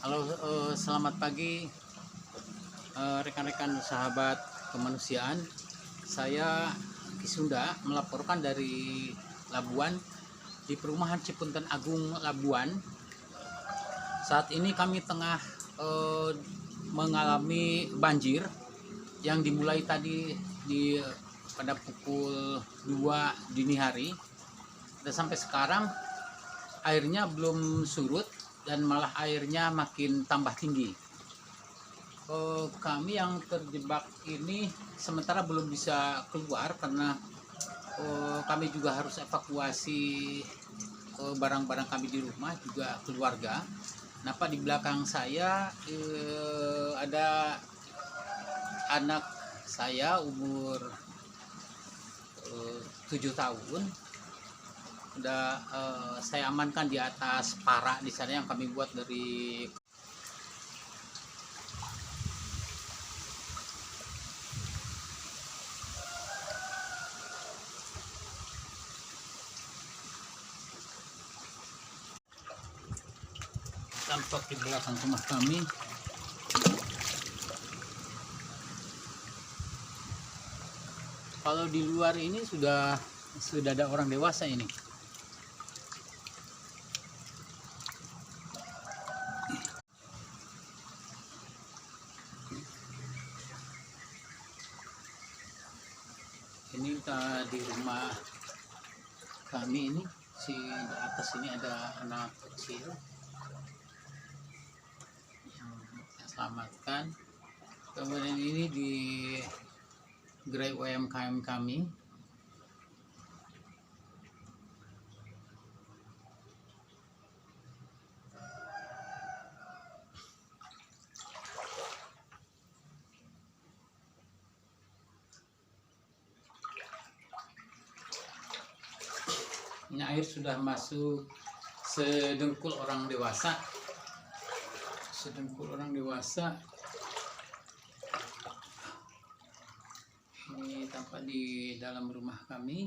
Halo, selamat pagi rekan-rekan sahabat kemanusiaan. Saya Kisunda melaporkan dari Labuan, di perumahan Cipunten Agung Labuan. Saat ini kami tengah mengalami banjir yang dimulai tadi pada pukul 2 dini hari, dan sampai sekarang airnya belum surut dan malah airnya makin tambah tinggi. Kami yang terjebak ini sementara belum bisa keluar karena kami juga harus evakuasi barang-barang kami di rumah, juga keluarga. Kenapa di belakang saya ada anak saya umur 7 tahun. Udah saya amankan di atas parak di sana yang kami buat dari tampak di belakang rumah kami. Kalau di luar ini sudah ada orang dewasa ini. Ini di rumah kami ini, di atas ini ada anak kecil yang saya selamatkan. Kemudian ini di gerai UMKM kami. Ini air sudah masuk sedengkul orang dewasa. Ini tampak di dalam rumah kami.